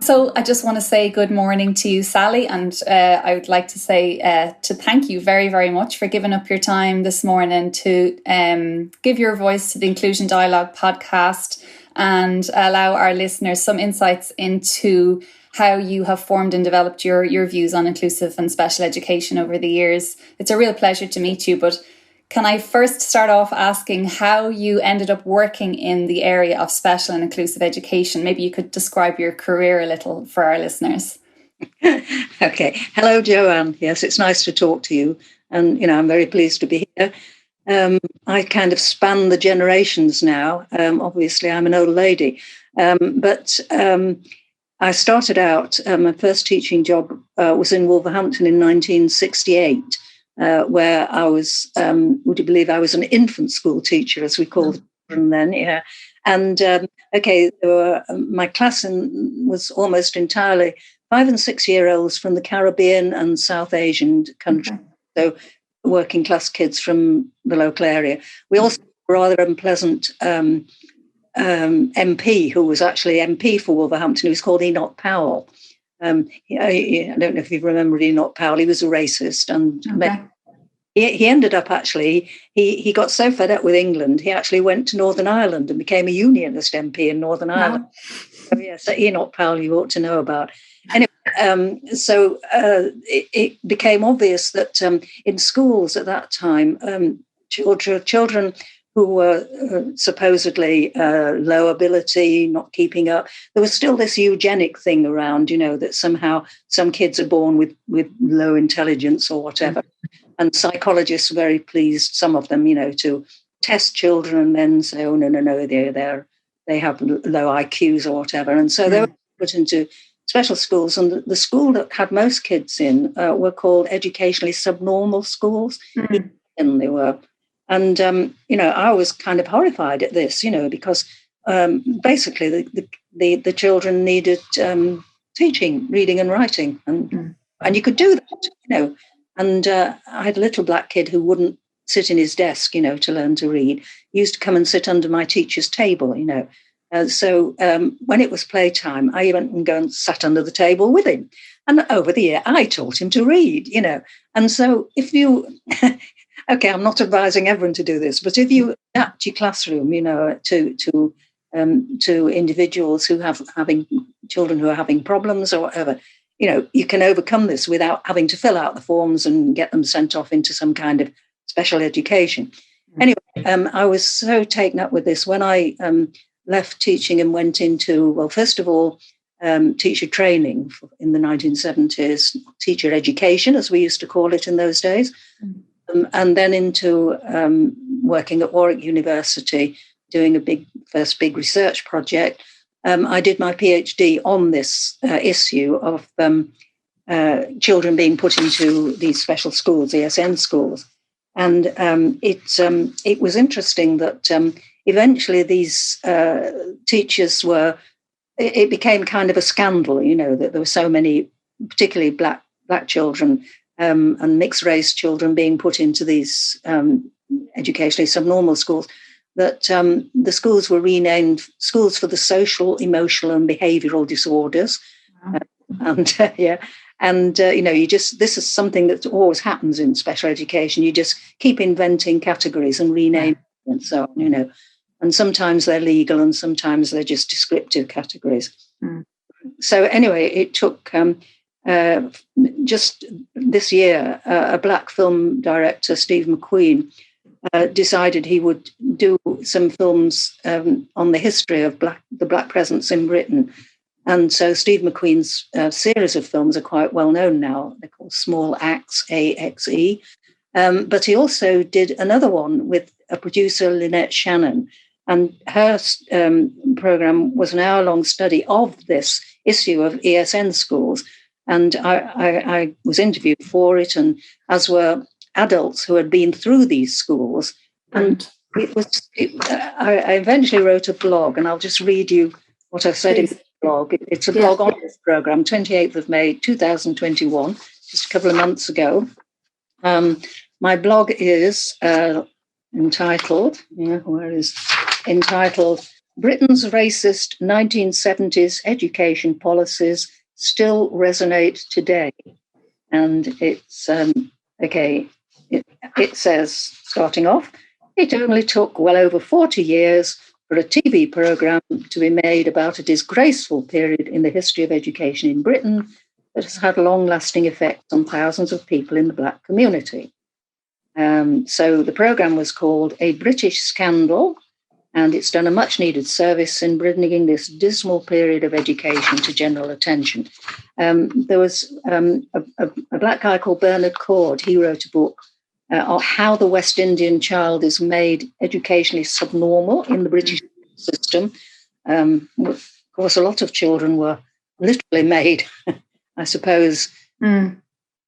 So I just want to say good morning to you, Sally, and I would like to say to thank you very, very much for giving up your time this morning to give your voice to the Inclusion Dialogue podcast and allow our listeners some insights into how you have formed and developed your views on inclusive and special education over the years. It's a real pleasure to meet you, but can I first start off asking how you ended up working in the area of special and inclusive education? Maybe you could describe your career a little for our listeners. Okay. Hello, Joanne. Yes, it's nice to talk to you. And, I'm very pleased to be here. I kind of span the generations now. Obviously, I'm an old lady. But I started out, my first teaching job was in Wolverhampton in 1968. Where I was, would you believe I was an infant school teacher, as we called them then, yeah. And, my class was almost entirely 5 and 6 year olds from the Caribbean and South Asian countries, so working class kids from the local area. We also had a rather unpleasant MP who was actually MP for Wolverhampton, who was called Enoch Powell. I don't know if you remember Enoch Powell. He was a racist, and he ended up actually. He got so fed up with England, he actually went to Northern Ireland and became a Unionist MP in Northern Ireland. So yes, Enoch Powell, you ought to know about. Anyway, it became obvious that in schools at that time, children who were supposedly low ability, not keeping up. There was still this eugenic thing around, that somehow some kids are born with low intelligence or whatever. And psychologists were very pleased, some of them, to test children and then say, oh, no, they have low IQs or whatever. And so they were put into special schools. And the school that had most kids in were called educationally subnormal schools. And they were. And, I was kind of horrified at this, because basically the children needed teaching, reading and writing. And you could do that, And I had a little black kid who wouldn't sit in his desk, to learn to read. He used to come and sit under my teacher's table, So when it was playtime, I went and go and sat under the table with him. And over the year, I taught him to read, And so if you... Okay, I'm not advising everyone to do this, but if you adapt your classroom, to individuals who having children who are having problems or whatever, you can overcome this without having to fill out the forms and get them sent off into some kind of special education. Anyway, I was so taken up with this when I left teaching and went into, well, first of all, teacher training in the 1970s, teacher education, as we used to call it in those days. And then into working at Warwick University, doing a first big research project. I did my PhD on this issue of children being put into these special schools, ESN schools. And it was interesting that eventually these teachers it became kind of a scandal, that there were so many, particularly black children, and mixed race children being put into these educationally subnormal schools, that the schools were renamed Schools for the Social, Emotional and Behavioural Disorders. This is something that always happens in special education. You just keep inventing categories and renaming and so on, And sometimes they're legal and sometimes they're just descriptive categories. So anyway, it took... just this year, a black film director, Steve McQueen, decided he would do some films on the history of the black presence in Britain. And so Steve McQueen's series of films are quite well known now. They're called Small Axe, AXE. But he also did another one with a producer, Lynette Shannon. And her program was an hour-long study of this issue of ESN schools. And I was interviewed for it, and as were adults who had been through these schools. And I eventually wrote a blog, and I'll just read you what I said in the blog. It's a blog on this program, 28th of May, 2021, just a couple of months ago. My blog is entitled Britain's racist 1970s education policies still resonate today. And it's, it says, starting off, it only took well over 40 years for a TV programme to be made about a disgraceful period in the history of education in Britain that has had long-lasting effects on thousands of people in the Black community. So the programme was called A British Scandal, and it's done a much-needed service in bringing this dismal period of education to general attention. There was a black guy called Bernard Cord. He wrote a book on how the West Indian child is made educationally subnormal in the British system. Of course, a lot of children were literally made, I suppose,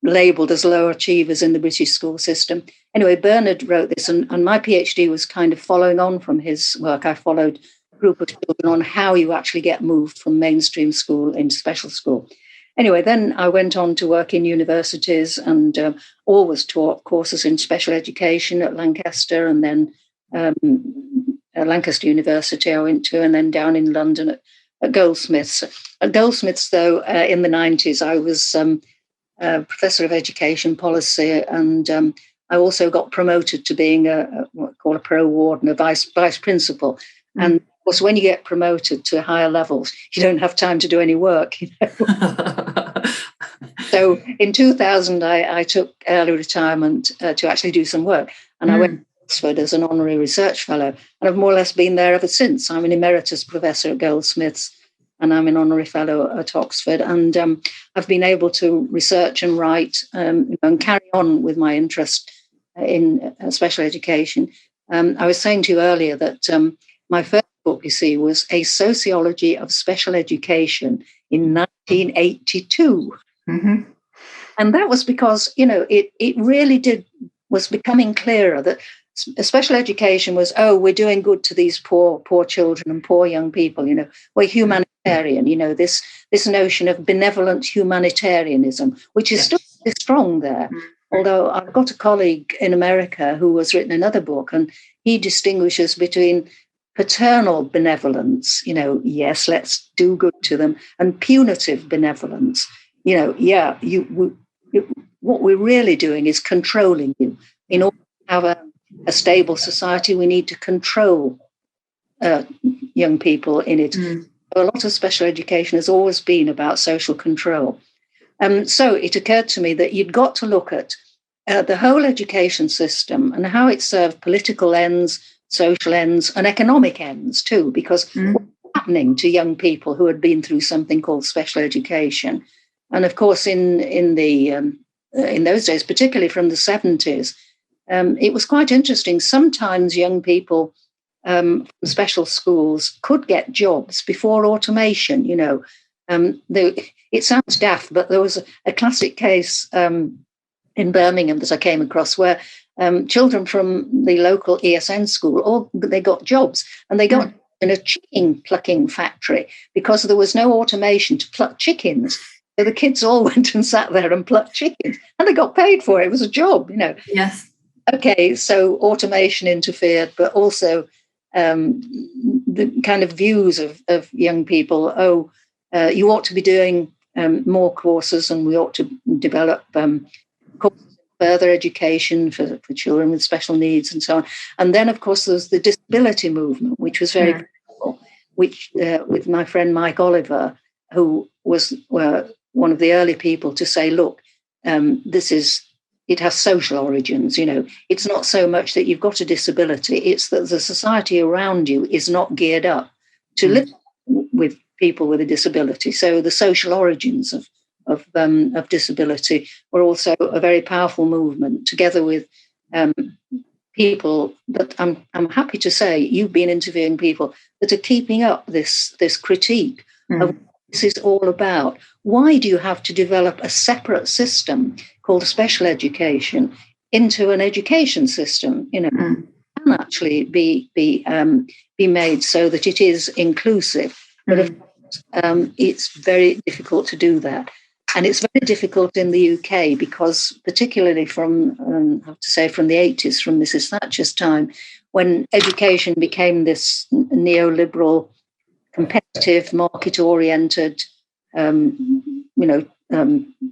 labelled as low achievers in the British school system. Anyway, Bernard wrote this, and my PhD was kind of following on from his work. I followed a group of children on how you actually get moved from mainstream school into special school. Anyway, then I went on to work in universities and always taught courses in special education at Lancaster, and then at Lancaster University I went to, and then down in London at Goldsmiths. At Goldsmiths, though, in the 90s, I was Professor of Education Policy, and I also got promoted to being what we call a pro-warden, a vice principal. And of course, when you get promoted to higher levels, you don't have time to do any work. You know? So in 2000, I took early retirement to actually do some work. And I went to Oxford as an honorary research fellow. And I've more or less been there ever since. I'm an emeritus professor at Goldsmiths, and I'm an honorary fellow at Oxford. And I've been able to research and write and carry on with my interest in special education. I was saying to you earlier that my first book, you see, was A Sociology of Special Education in 1982. Mm-hmm. And that was because, it really was becoming clearer that special education was, we're doing good to these poor children and poor young people, we're humanitarian, this notion of benevolent humanitarianism, which is still strong there. Although I've got a colleague in America who has written another book, and he distinguishes between paternal benevolence, yes, let's do good to them, and punitive benevolence. What we're really doing is controlling you. In order to have a stable society, we need to control young people in it. A lot of special education has always been about social control. So it occurred to me that you'd got to look at the whole education system and how it served political ends, social ends, and economic ends too, because what's happening to young people who had been through something called special education. And of course, in those days, particularly from the 70s, it was quite interesting. Sometimes young people from special schools could get jobs before automation. It sounds daft, but there was a classic case in Birmingham that I came across where children from the local ESN school, they got jobs, and they got in a chicken plucking factory because there was no automation to pluck chickens. So the kids all went and sat there and plucked chickens, and they got paid for it. It was a job, Yes. Okay, so automation interfered, but also the kind of views of young people. You ought to be doing more courses, and we ought to develop courses in further education for children with special needs and so on. And then, of course, there's the disability movement, which was very powerful, which with my friend Mike Oliver, who was one of the early people to say, look, it has social origins. It's not so much that you've got a disability, it's that the society around you is not geared up to live with people with a disability. So the social origins of disability were also a very powerful movement, together with people that I'm happy to say you've been interviewing people that are keeping up this critique of what this is all about. Why do you have to develop a separate system called special education into an education system? Can actually be made so that it is inclusive. But of course, it's very difficult to do that. And it's very difficult in the UK because, particularly from, I have to say, from the 80s, from Mrs. Thatcher's time, when education became this neoliberal, competitive, market-oriented,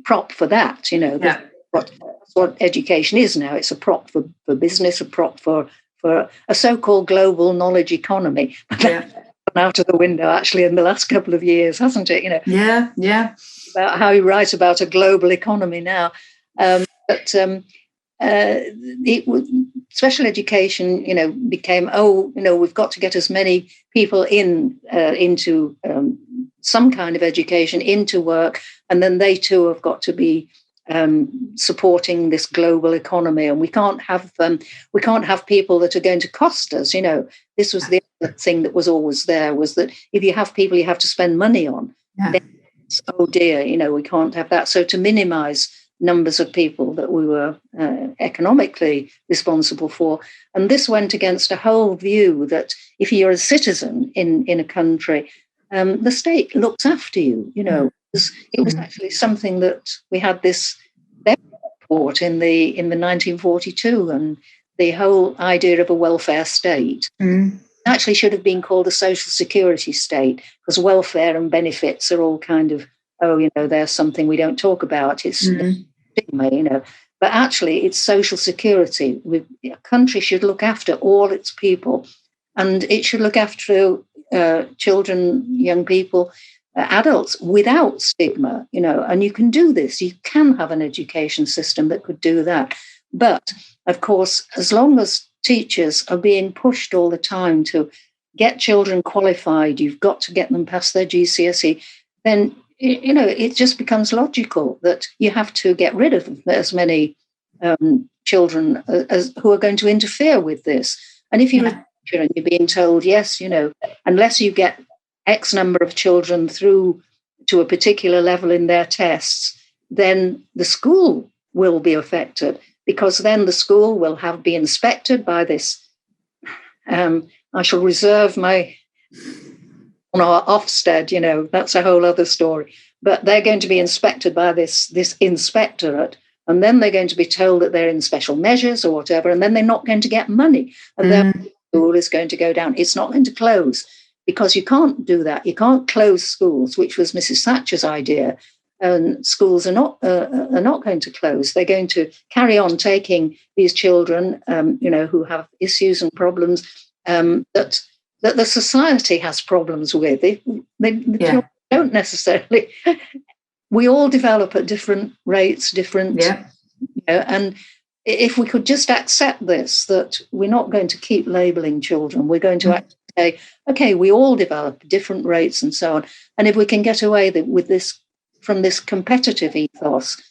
prop for that. That's what education is now. It's a prop for business, a prop for a so-called global knowledge economy. Yeah. Out of the window, actually, in the last couple of years, hasn't it? Yeah. About how you write about a global economy now, special education, became we've got to get as many people into some kind of education, into work, and then they too have got to be supporting this global economy, and we can't have people that are going to cost us. This was the other thing that was always there, was that if you have people you have to spend money on, oh dear, we can't have that. So to minimise numbers of people that we were economically responsible for, and this went against a whole view that if you're a citizen in a country, the state looks after you. It was actually something that we had this report in the 1942, and the whole idea of a welfare state actually should have been called a social security state, because welfare and benefits are all kind of, there's something we don't talk about. It's stigma, but actually it's social security. A country should look after all its people, and it should look after children, young people, adults without stigma, and you can do this. You can have an education system that could do that. But of course, as long as teachers are being pushed all the time to get children qualified, you've got to get them past their GCSE, then, it just becomes logical that you have to get rid of as many children as who are going to interfere with this. And if you're a teacher and you're being told, yes, unless you get X number of children through to a particular level in their tests, then the school will be affected, because then the school will be inspected by this. I shall reserve my on our Ofsted, that's a whole other story. But they're going to be inspected by this inspectorate, and then they're going to be told that they're in special measures or whatever, and then they're not going to get money, and their school is going to go down. It's not going to close, because you can't do that. You can't close schools, which was Mrs. Thatcher's idea. And schools are not going to close. They're going to carry on taking these children, who have issues and problems that the society has problems with. The children don't necessarily. We all develop at different rates, and if we could just accept this, that we're not going to keep labelling children, we're going to say, okay, we all develop at different rates and so on. And if we can get away with this, from this competitive ethos,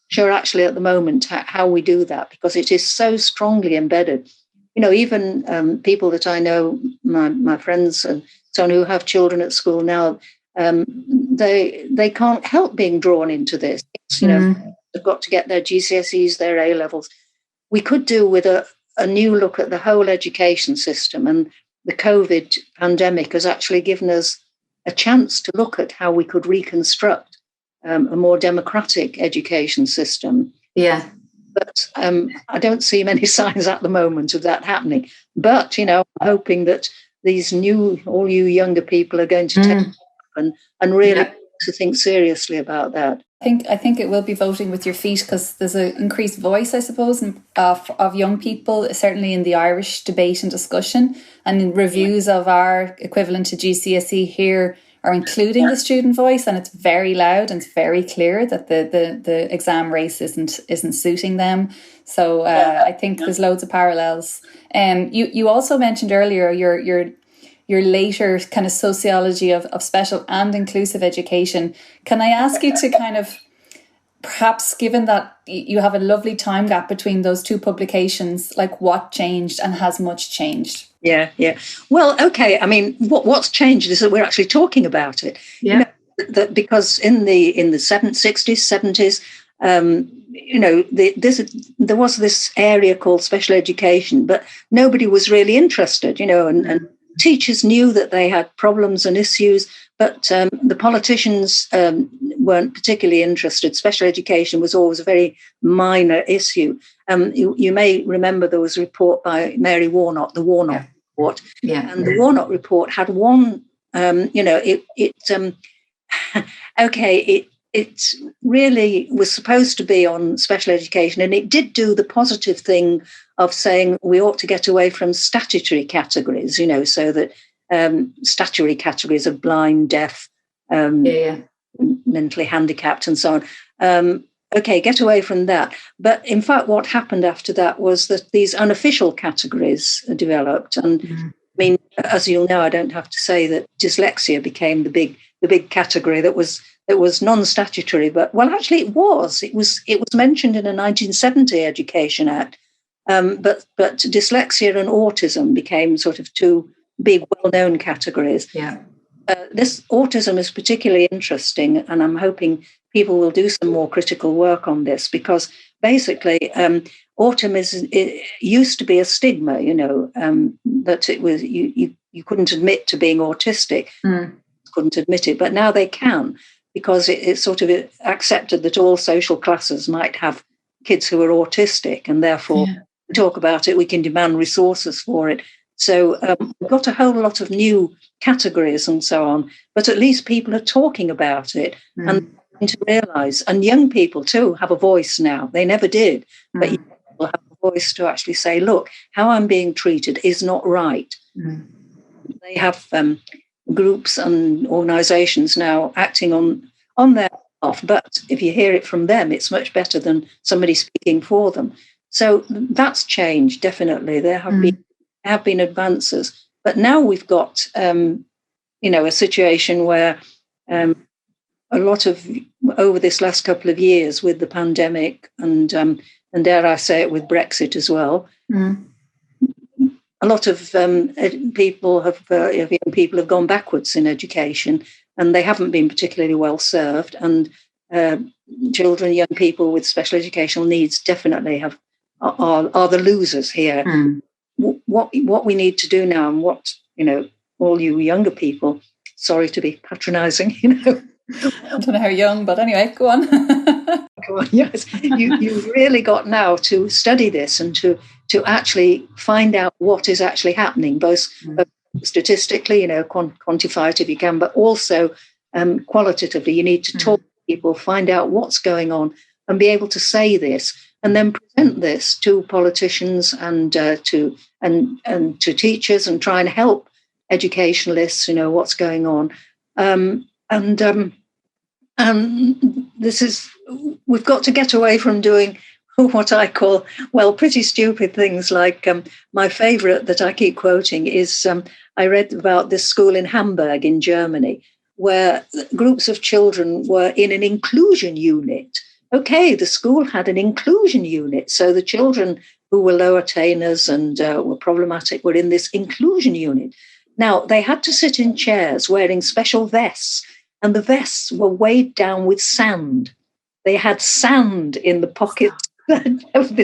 sure, actually at the moment, how we do that, because it is so strongly embedded. Even people that I know, my friends and so on, who have children at school now, they can't help being drawn into this. They've got to get their GCSEs, their A levels. We could do with a new look at the whole education system, and the COVID pandemic has actually given us a chance to look at how we could reconstruct a more democratic education system. Yeah. But I don't see many signs at the moment of that happening. But, I'm hoping that these all you younger people are going to take up and really to think seriously about that. I think it will be voting with your feet, because there's an increased voice, I suppose, of young people, certainly in the Irish debate and discussion, and in reviews of our equivalent to GCSE here are including the student voice, and it's very loud and it's very clear that the exam race isn't suiting them. So I think there's loads of parallels. You also mentioned earlier your later kind of sociology of special and inclusive education. Can I ask you to kind of, perhaps given that you have a lovely time gap between those two publications, like what changed, and has much changed? Yeah. Well, okay. I mean, what's changed is that we're actually talking about it. Yeah. Because in the 60s, 70s, there was this area called special education, but nobody was really interested, and teachers knew that they had problems and issues, but the politicians weren't particularly interested. Special education was always a very minor issue. You may remember there was a report by Mary Warnock, the Warnock report. Yeah. And the Warnock report had one, it really was supposed to be on special education, and it did do the positive thing of saying we ought to get away from statutory categories, so that statutory categories of blind, deaf, mentally handicapped and so on. Get away from that. But in fact, what happened after that was that these unofficial categories developed. And I mean, as you'll know, I don't have to say that dyslexia became the big category that was non-statutory. But well, actually, it was mentioned in a 1970 Education Act. But dyslexia and autism became sort of two big, well-known categories. Yeah. This autism is particularly interesting, and I'm hoping people will do some more critical work on this, because basically autism it used to be a stigma, that it was you couldn't admit to being autistic, couldn't admit it, but now they can, because it's sort of accepted that all social classes might have kids who are autistic, and therefore we talk about it, we can demand resources for it. So we've got a whole lot of new categories and so on, but at least people are talking about it and to realise, and young people too have a voice now. They never did, but young people have a voice to actually say, look, how I'm being treated is not right. They have groups and organisations now acting on their behalf, but if you hear it from them, it's much better than somebody speaking for them. So that's changed, definitely. There have been advances, but now we've got a situation where a lot of, over this last couple of years with the pandemic and dare I say it, with Brexit as well, a lot of young people have gone backwards in education, and they haven't been particularly well served. And children, young people with special educational needs definitely are the losers here. What we need to do now, and what all you younger people, sorry to be patronising, I don't know how young, but anyway, go on. Go on, yes. You've really got now to study this and to actually find out what is actually happening, both statistically, quantify it if you can, but also qualitatively. You need to talk to people, find out what's going on, and be able to say this, and then present this to politicians and to teachers, and try and help educationalists, what's going on. This is, we've got to get away from doing what I call, pretty stupid things. Like my favourite that I keep quoting is I read about this school in Hamburg in Germany, where groups of children were in an inclusion unit. Okay, the school had an inclusion unit, so the children who were low attainers and were problematic were in this inclusion unit. Now, they had to sit in chairs wearing special vests, and the vests were weighed down with sand. They had sand in the pockets of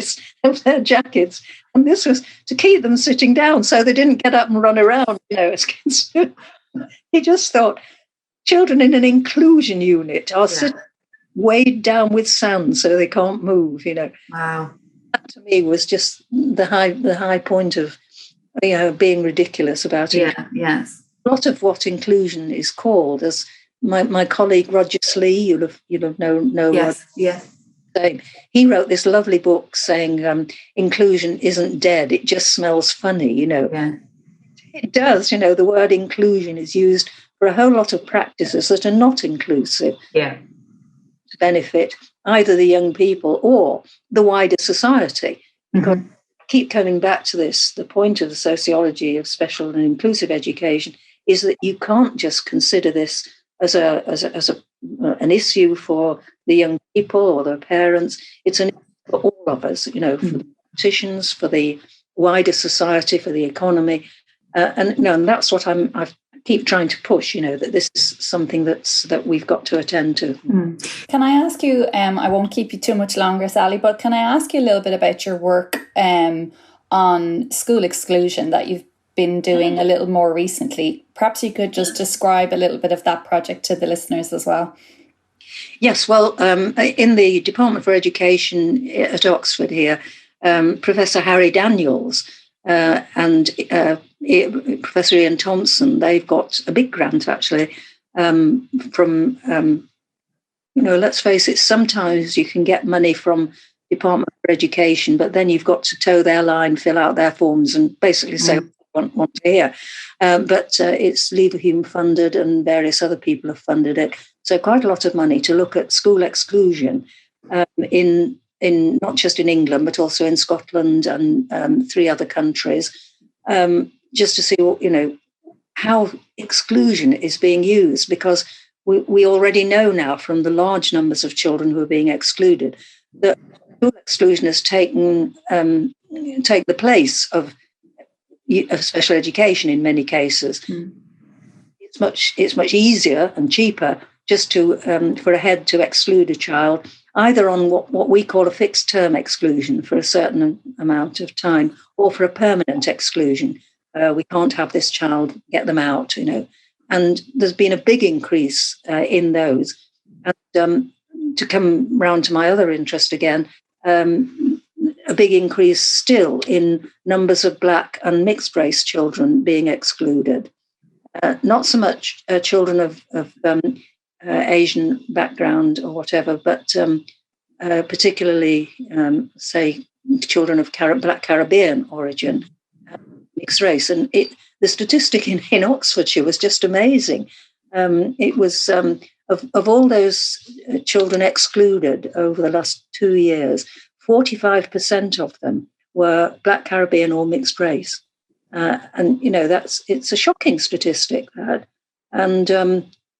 their jackets, and this was to keep them sitting down so they didn't get up and run around, as kids. He just thought, children in an inclusion unit are weighed down with sand so they can't move, Wow. That to me was just the high point of being ridiculous about it. Yeah, yes. A lot of what inclusion is called, as my colleague Roger Slee, you'll have known. Yes, yes. He wrote this lovely book saying inclusion isn't dead, it just smells funny, Yeah. It does, the word inclusion is used for a whole lot of practices that are not inclusive. Yeah. To benefit either the young people or the wider society. Because I keep coming back to this, the point of the sociology of special and inclusive education is that you can't just consider this as an issue for the young people or their parents. It's an issue for all of us, for the politicians, for the wider society, for the economy. And that's what I keep trying to push, that this is something that we've got to attend to. Can I ask you, I won't keep you too much longer, Sally, but can I ask you a little bit about your work on school exclusion that you've been doing a little more recently? Perhaps you could just describe a little bit of that project to the listeners as well. Yes, well, in the Department for Education at Oxford here, Professor Harry Daniels and Professor Ian Thompson, they've got a big grant actually from, let's face it, sometimes you can get money from Department for Education, but then you've got to toe their line, fill out their forms and basically say what you want to hear. But it's Leverhulme funded and various other people have funded it. So quite a lot of money to look at school exclusion in not just in England, but also in Scotland and 3 other countries, just to see, how exclusion is being used, because we already know now from the large numbers of children who are being excluded that school exclusion has take the place of special education in many cases. It's much easier and cheaper just to for a head to exclude a child, either on what we call a fixed term exclusion for a certain amount of time, or for a permanent exclusion. We can't have this child, get them out, And there's been a big increase in those. And to come round to my other interest again, a big increase still in numbers of Black and mixed race children being excluded. Not so much children of Asian background or whatever, but particularly, say, children of Black Caribbean origin, mixed race. And the statistic in Oxfordshire was just amazing. It was of all those children excluded over the last 2 years, 45% of them were Black Caribbean or mixed race. And it's a shocking statistic, that. And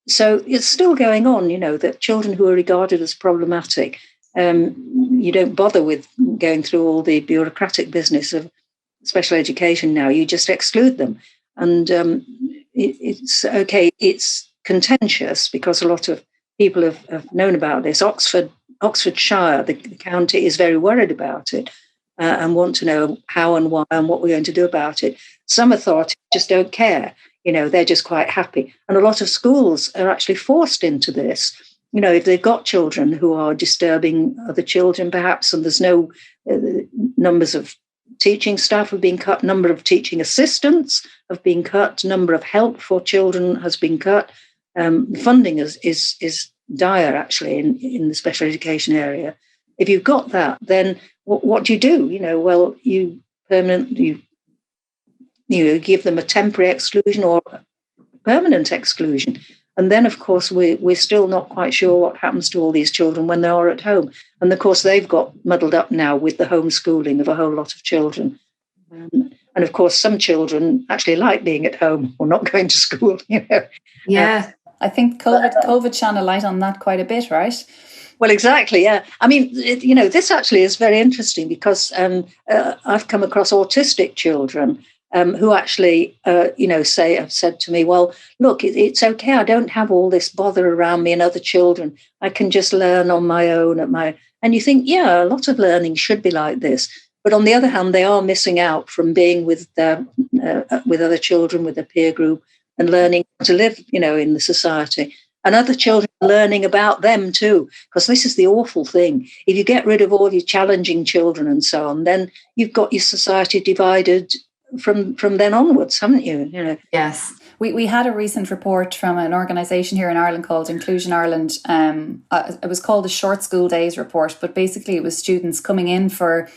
so it's still going on, that children who are regarded as problematic, you don't bother with going through all the bureaucratic business of special education now. You just exclude them. And it's okay. It's contentious because a lot of people have known about this. Oxfordshire, the county, is very worried about it and want to know how and why and what we're going to do about it. Some authorities just don't care. They're just quite happy. And a lot of schools are actually forced into this. If they've got children who are disturbing other children, perhaps, and there's no numbers of teaching staff have been cut, number of teaching assistants have been cut, number of help for children has been cut. Funding is dire, actually, in the special education area. If you've got that, then what do? You permanently give them a temporary exclusion or a permanent exclusion. And then, of course, we're still not quite sure what happens to all these children when they are at home. And, of course, they've got muddled up now with the homeschooling of a whole lot of children. And, of course, some children actually like being at home or not going to school, Yeah, I think COVID shone a light on that quite a bit, right? Well, exactly, yeah. I mean, this actually is very interesting because I've come across autistic children who actually, have said to me, well, look, it's okay. I don't have all this bother around me and other children. I can just learn on my own and you think, yeah, a lot of learning should be like this. But on the other hand, they are missing out from being with other children, with a peer group, and learning to live, in the society. And other children learning about them too, because this is the awful thing. If you get rid of all your challenging children and so on, then you've got your society divided from then onwards, haven't you? Yes. We had a recent report from an organisation here in Ireland called Inclusion Ireland. It was called the Short School Days Report, but basically it was students coming in for,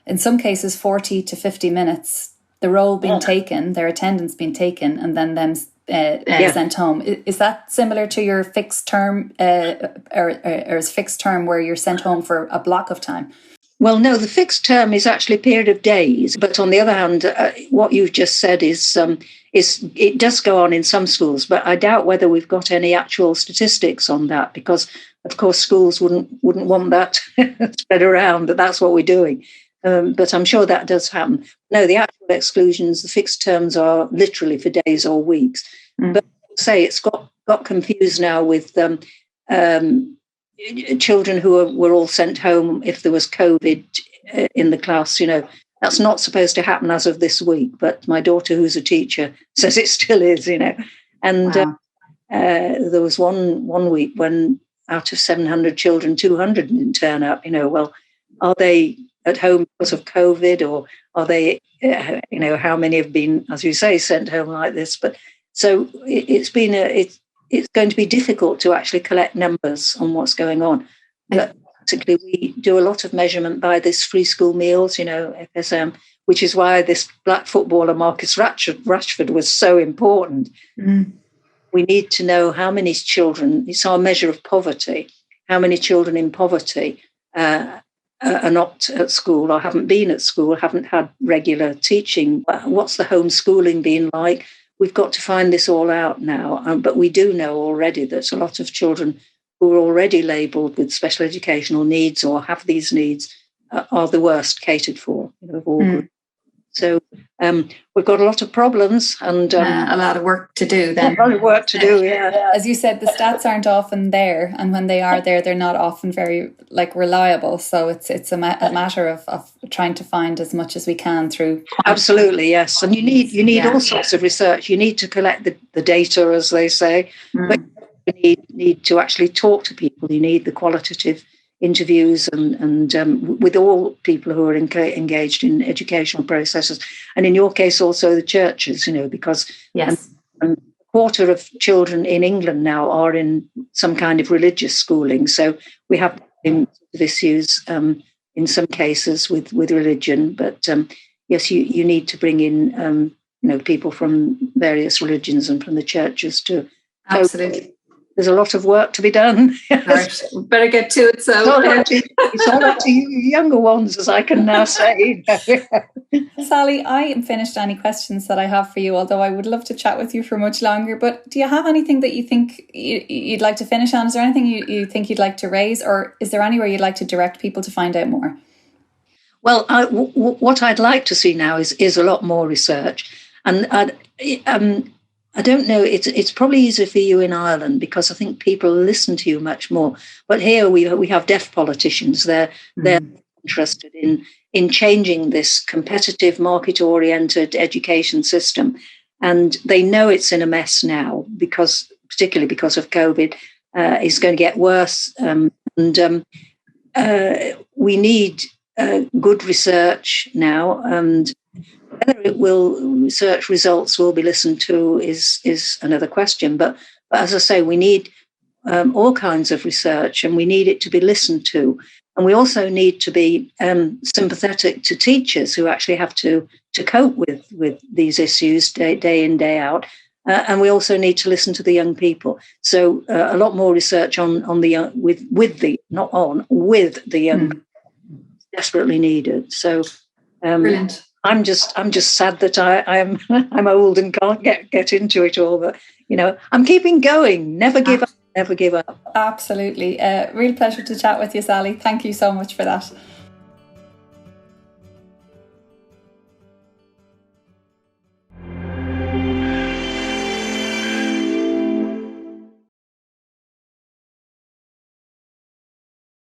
in some cases, 40 to 50 minutes, the roll being taken, their attendance being taken, and then them sent home. Is that similar to your fixed term, or is fixed term where you're sent home for a block of time? Well, no, the fixed term is actually a period of days. But on the other hand, what you've just said is it does go on in some schools, but I doubt whether we've got any actual statistics on that because, of course, schools wouldn't want that spread around, that that's what we're doing. But I'm sure that does happen. No, the actual exclusions, the fixed terms are literally for days or weeks. But say it's got confused now with children who were all sent home if there was COVID in the class. That's not supposed to happen as of this week. But my daughter, who's a teacher, says it still is. And wow. There was one week when out of 700 children, 200 didn't turn up. Well, are they at home because of COVID, or are they, how many have been, as you say, sent home like this? But so it's going to be difficult to actually collect numbers on what's going on. But basically, we do a lot of measurement by this free school meals, FSM, which is why this black footballer Marcus Rashford was so important. Mm. We need to know how many children, it's our measure of poverty, how many children in poverty are not at school or haven't been at school, haven't had regular teaching. What's the homeschooling been like? We've got to find this all out now. But we do know already that a lot of children who are already labelled with special educational needs or have these needs are the worst catered for, of all groups. So we've got a lot of problems and a lot of work to do then. A lot of work to do, yeah. As you said, the stats aren't often there, and when they are there, they're not often very reliable. So it's a matter of trying to find as much as we can through. Absolutely, yes. And you need all sorts of research. You need to collect the data, as they say, but you need to actually talk to people. You need the qualitative interviews and with all people who are engaged in educational processes, and in your case also the churches, because yes, a quarter of children in England now are in some kind of religious schooling. So we have issues in some cases with religion, but yes, you need to bring in people from various religions and from the churches too. Absolutely. There's a lot of work to be done. Right. Better get to it. So it's all up to you younger ones, as I can now say. Sally, I am finished any questions that I have for you, although I would love to chat with you for much longer. But do you have anything that you think you'd like to finish on? Is there anything you think you'd like to raise, or is there anywhere you'd like to direct people to find out more? Well, what I'd like to see now is a lot more research. And I don't know, it's probably easier for you in Ireland because I think people listen to you much more. But here we have deaf politicians. They're interested in changing this competitive, market-oriented education system. And they know it's in a mess now, particularly because of COVID. It's going to get worse. We need good research now, and whether research results will be listened to is another question. But as I say, we need all kinds of research, and we need it to be listened to. And we also need to be sympathetic to teachers who actually have to cope with these issues day in, day out. And we also need to listen to the young people. So a lot more research on the young, with the young, desperately needed. So brilliant. I'm just sad that I'm old and can't get into it all. But I'm keeping going. Never give up. Never give up. Absolutely. Real pleasure to chat with you, Sally. Thank you so much for that.